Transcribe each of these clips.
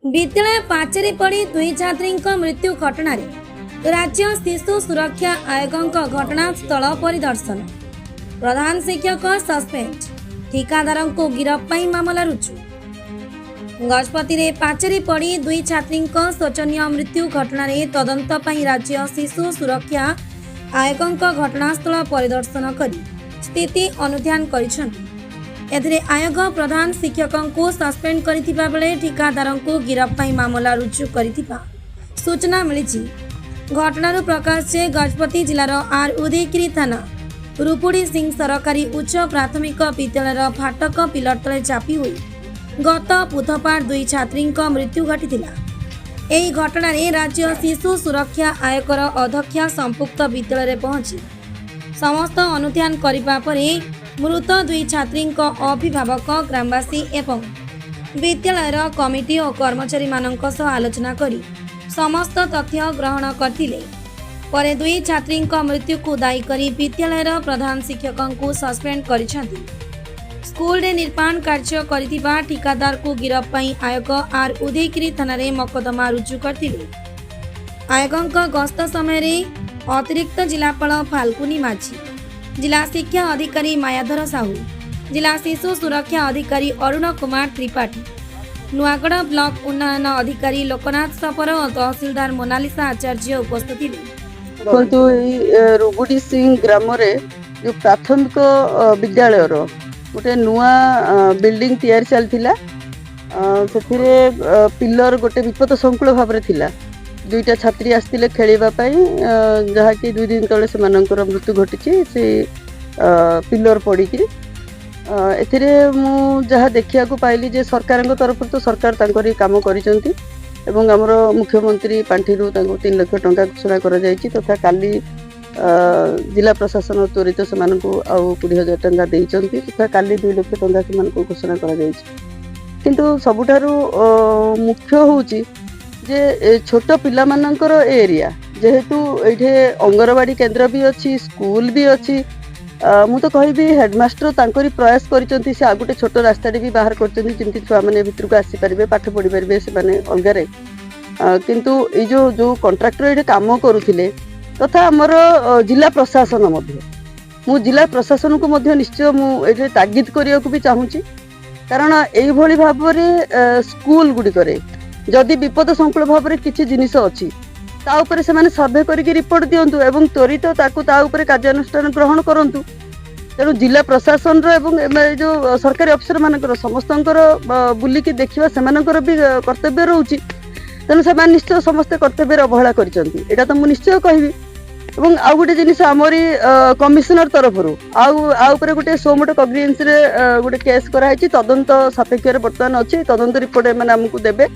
विद्यालय पाचेरी पड़ी दुई छात्री मृत्यु घटना राज्य शिशु सुरक्षा आयोग घटनास्थल परिदर्शन। प्रधान शिक्षक सस्पेंड, ठिकादार को गिरफ पर मामला रुजु। गजपति पाचेरी पड़ी दुई छात्री शोचनीय मृत्यु घटना तदंत पर राज्य शिशु सुरक्षा आयोग घटनास्थल परिदर्शन कर स्थिति अनुध्यान करिसेंति। एथिरे आयोग प्रधान शिक्षक को सस्पेंड करिथिबा बेले ठिकादार को गिरफ पर मामला रुजु करिथिबा सूचना मिली। घटनार प्रकाश से गजपति जिलार आर उदयगिरी थाना रुपुड़ी सिंह सरकारी उच्च प्राथमिक विद्यालय फाटक पिलर तले चापी हुई गत बुधवार दुई छात्री मृत्यु घटीथिला। एही घटना राज्य शिशु सुरक्षा आयोगर अध्यक्ष संपुक्त विद्यालय पहुंची समस्त अनुध्यान करने पर मृत दुई छात्री अभिभावक ग्रामवासी एवं विद्यालय कमिटी और कर्मचारी मानक सह आलोचना करी समस्त तथ्य ग्रहण करथिले। परे दुई छात्री मृत्यु को दायी करी विद्यालय प्रधान शिक्षक को सस्पेंड करिसेंति। स्कूल रे निर्माण कार्य करिथिबा ठिकादार को गिरफ पाई आयोग आर उदयगिरी थाना रे मकदमा रुजु करथिले। आयोग गस्त समय अतिरिक्त जिलापाल फाल्गुनी माझी, जिला शिक्षा अधिकारी मायाधर साहू, जिला शिशु सुरक्षा अधिकारी अरुण कुमार त्रिपाठी, नुआगढ़ ब्लॉक उन्नयन अधिकारी लोकनाथ सपर और तहसीलदार मोनालिसा आचार्य उपस्थित थे। रुबुडी सिंह ग्राम जो प्राथमिक विद्यालय गोटे नुआ बिल्डिंग तैयारी चलता से पिलर गोटे विपद संकुल भाव में थिला। दुईटा छात्री आसते खेलवाई जहाँकि 2 दिन तले से मृत्यु घटी से पिलर पड़ी एथिरे मु जहाँ देखा पाइली जे सरकार तरफ तो सरकार तांकरी काम करिसेंती एवं आमर मुख्यमंत्री पांठिरू 3 लाख टंका घोषणा करा जायछि तथा काली जिला प्रशासन त्वरित से 20,000 टंका देइचंती तथा काली 2 लाख टंका से घोषणा करा जायछि। किंतु सबुठारु मुख्य होउछि जे छोट पिला मानकर एरिया जेहेतु ये अंगनवाड़ी केन्द्र भी अच्छी स्कूल भी अच्छी मु तो कहबी हेडमास्टर तांकरी प्रयास करिसेंती से गोटे छोट रास्ता भी बाहर करछंती जेमति छुआ माने भितर को आसी परिबे पाठ पढ़ी परिबे से माने अलगारे किंतु ए जो कॉन्ट्रैक्टर ये काम करुथिले तथा हमर जिला प्रशासन मध्य मु जिला प्रशासन को मध्य निश्चय मु ए तागिद करिया को भी चाहूची कारण एई भली भाबरे स्कूल गुडी करे जदि विपद संकुल भाव में किसी जिनिस अच्छी ताऊपर से माने सर्वे करके रिपोर्ट दिंतु एवं त्वरित ताऊपर कार्यानुष्ठान ग्रहण करंतु। तेणु जिला प्रशासन जो सरकारी अफिसर मानकर समस्त बुलिकी देखा से भी कर्तव्य रोचे तेणु से निश्चय समस्त कर्तव्य अवहेला कर तो मुझे निश्चय कहबी। एवं आउ गोटे जिनिस आमरी कमिशनर तरफ आउपर गोटे सोमोटो कग्निजेंस गोटे केस कराई तदंत सापेक्ष बर्तमान अच्छी तदंत रिपोर्ट मैंने आमको देवे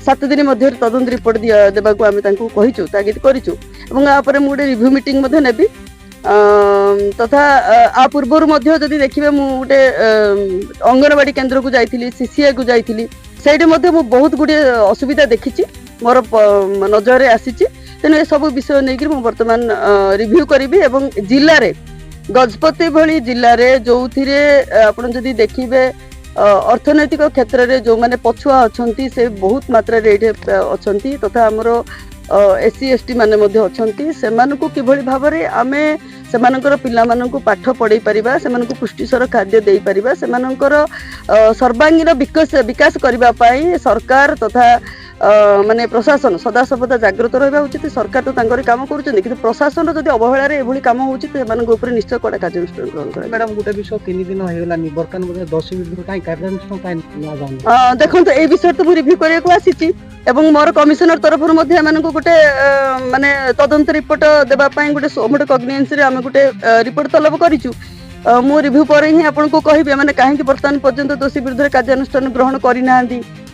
7 दिन मध्य तदंत रिपोर्ट देवाक आम कहीचु तागिद करूँ और मुझे रिव्यू मीटिंग नेबी तथा आ पूर्वर जदि देखिए मुझे अंगनवाड़ी केन्द्र को जाइली सीसीआई को जाइली से बहुत गुड़े असुविधा देखी मोर नजर आसी तेणु ये सब विषय नहीं बर्तमान रिव्यू करी एवं जिले में गजपति भली जिले में जो आपड़ जदि देखिए अर्थनैतिक क्षेत्र में जो मैंने पछुआ अच्छा से बहुत मात्रा अच्छा तथा आमर एससी एसटी माने अच्छा से किभली भाव में आम से पिला पाठ पढ़े पारिबा से पुष्टिसार खाद्य दे पारिबा से सर्वांगीन विकास करने सरकार तथा माने प्रशासन सदा सर्वदा जागृत रहा उचित। सरकार तो काम कर प्रशासन जब अवहेलार एभली काम होपर निश्चय कड़ा कार्यानुष्ठान ग्रहण कर। मैडम गोटे विषय 3 दिन होगलानी बर्तमान 10 मिनट देखो ये विषय तो मुझे रिव्यू करने आसी एवं मोर कमिशनर तरफ गोटे माने तदंत रिपोर्ट देवाई गोटे सोमोटो कग्निजेंस आम गोटे रिपोर्ट तलब करूँ मु रिव्यू पर ही आपको कहबी मैंने कहीं बर्तमान पर्यंत दोषी विरुद्ध कार्यानुष्ठान ग्रहण करना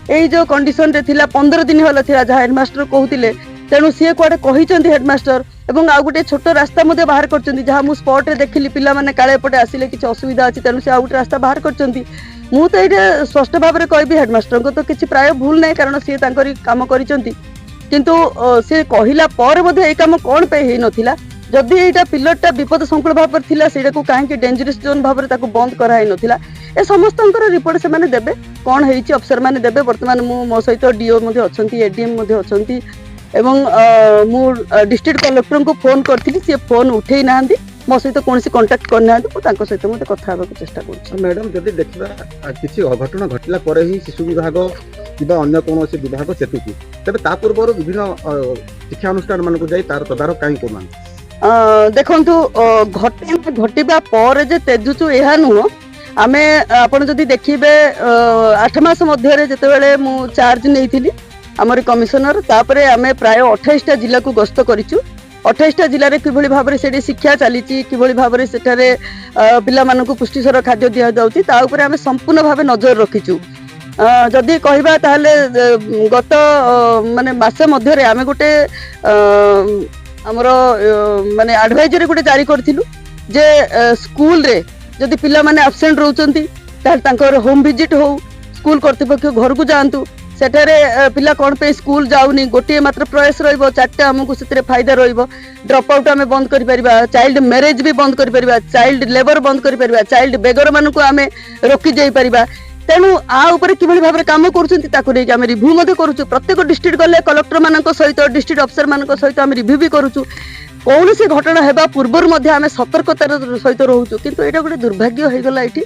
यही जो कंडीशन रे थिला 15 दिन होला थिला जहाँ हेडमास्टर कहते तेणु सी कुआडे कही हेडमास्टर एवं आउ गोटे छोट रास्ता बाहर कर जहाँ मुझे स्पॉट रे देखिली पिला माने काले पटे आसिले किसी असुविधा अच्छी तेणु से आउ गोटे रास्ता बाहर कर मु तो ये स्पष्ट भाव में कहबी हेडमास्टर को तो किसी प्राय भूल ना कारण सी काम कर किंतु सी कहला पर काम कौन पे ही नथिला जदि एटा पिलरटा विपद संकुल भाव थिला सेटा को काहे डेंजरस जोन भाव ताको बंद कराई नथिला ए समस्तंकर रिपोर्ट से माने देबे कोन हेछि अफसर माने देबे वर्तमान मो सहित डीओ मध्ये अछंती एडीएम मध्ये अछंती एवं मु डिस्ट्रिक्ट कलेक्टर को फोन करथिली से फोन उठेई नांदी मो सहित कोनसी कांटेक्ट करना तो तांको सहित मते कथा हेबाक चेष्टा करू। मैडम जदि देखिबा किछि अघटन घटला परे ही शिशु विभाग किबा अन्य कोनोसी विभाग चेतुची तबे ता पूर्व विभिन्न शिक्षा अनुष्ठान मानक जाई तार तदारक काई कोमान देखंतु घटना घटिबा पर जे तेजुचु एहा नुह आमे आपण जदि देखिबे 8 मास मध्यरे जेतेबेले मु चार्ज नेइथिली हमर कमिशनर तापरे आमे प्राय 28 टा जिल्ला को गस्त करिचु 28 टा जिल्ला रे किभଳି भाबरे सेडी शिक्षा चलीची किभଳି भाबरे सेठारे पिला मानकु पुष्टिसार खाद्य दिया जाउची ता ऊपर आमे संपूर्ण भाबे नजर रखिचु। जदि कहबा ताहले गत माने मासे मध्यरे आमे गोटे हमर माने एडवाइजरी गोटे जारी करथिलु जे स्कूल रे जदि पिला माने एब्सेंट रहउचंती ताहले तांकर होम विजिट हो स्कूल कर्तृपक्ष घर को जांतु सेठारे पिला कोन पे स्कूल जाउनी गोटे मात्र प्रयास रहइबो चारटा हमकु सेतरे फायदा रहइबो ड्रॉप आउट आमे बंद करि परिबा चाइल्ड मैरिज भी बंद करि परिबा चाइल्ड लेबर बंद करि परिबा चाइल्ड बेगर मानकु आमे रोकी जाई परिबा तेणु आ ऊपर किभଳି भाबरे काम करूछंती ताको नै आमे रिव्यू मध्ये करूछु प्रत्येक डिस्ट्रिक्ट गले कलेक्टर मानक सहित डिस्ट्रिक्ट अफसर मानक सहित आमे रिव्यू भी करूछु कौनसी घटना हेबा पूर्वर मध्ये आमे सतर्कतार सहित रहउछु किंतु एटा गोटे दुर्भाग्य हे गला एठी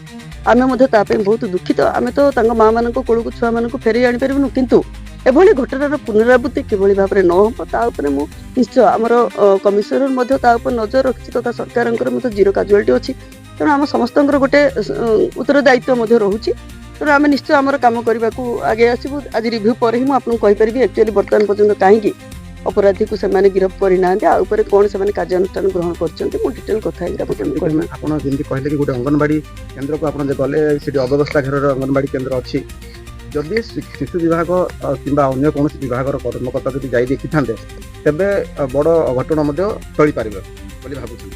आमे मध्ये तापे बहुत दुखित आमे तो तांग मां मानक कोळकु छुआ मानक फेरि आनि परिबनु किंतु एभଳି घटनार पुनरावृत्ति किभଳି भाबरे न हो ता ऊपर मु निश्चय हमर कमिशनर मध्ये ता ऊपर नजर रखछि तथा सरकारंकर मध्ये जीरो कैजुअलिटी अछि तेणु आम समस्तंकर गोटे उत्तरदायित्व मध्ये रहउछि तेणु आम निश्चय आम काम करने को आगे आसबू आज रिव्यू पर ही मुझे कहीपरि एक्चुअली बर्तमान पर्यटन कहीं अपराधी को सेमाने गिरफ करना कौन से कार्यानुष्ठान ग्रहण कर डिटेल कथा आपन जेमती कहले कि गोटे अंगनवाड़ी केन्द्र को आपन गले से अव्यवस्था घर अंगनवाड़ी केन्द्र अच्छी जदि शिशु विभाग किंबा अन्य कौन विभाग कर्मकर्ता जब जाई देखी था तेबे बड़ अघटन टली पारे भावुँ।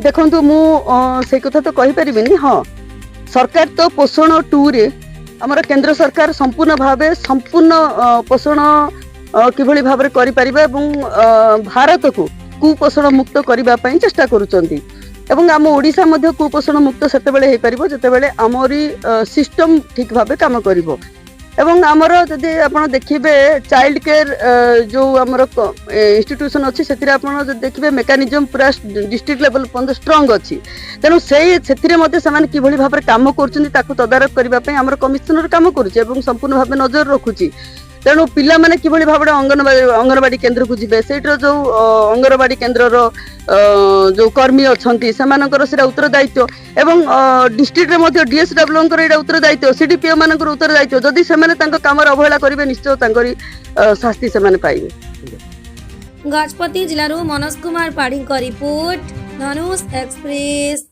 देखो मुझे कथा तो कहीपरि हाँ सरकार तो पोषण 2 रे हमर केंद्र सरकार संपूर्ण भावे संपूर्ण पोषण किभଳି भाबरे करि परिबा एवं भारत को कुपोषण मुक्त करिबा पई चेष्टा करूचंती एवं आम ओडिसा मध्ये कुपोषण मुक्त सेतेबेले हे परिबो जेतेबेले आमरी सिस्टम ठीक भाबे काम करिवो एवं आमर जदि आपण देखिबे चाइल्ड केयर जो आमर इंस्टीट्यूशन अछि सेतिरे आपण देखिबे मेकानिज्म पूरा डिस्ट्रिक्ट लेवल पर्यंत स्ट्रांग अछि तेणु सेतिरे मध्ये समान किभଳି भाबरे काम करूचंती ताकू तदारक करिबा पई आमर कमिशनर काम करूची एवं संपूर्ण भाबे नजर रखुची तेणु पिला माने किभଳି भाबरे अंगनवाड़ी केन्द्र को जिबे सेटर जो अंगनवाड़ी केन्द्र रो जो कर्मी अछंती सेमानकर सेरा उत्तरदायित्व एवं डिस्ट्रिक्ट रे मध्ये डीएसडब्ल्यू अंकर एटा उत्तरदायित्व सीडीपीओ मानकर उत्तरदायित्व जदि सेमाने तांका काम अवहेला करिवे निश्चय तांकरी शास्ति सेमाने पाइबे। गजपति जिल्लारू मनोज कुमार पाढ़ी रिपोर्ट धनुष एक्सप्रेस।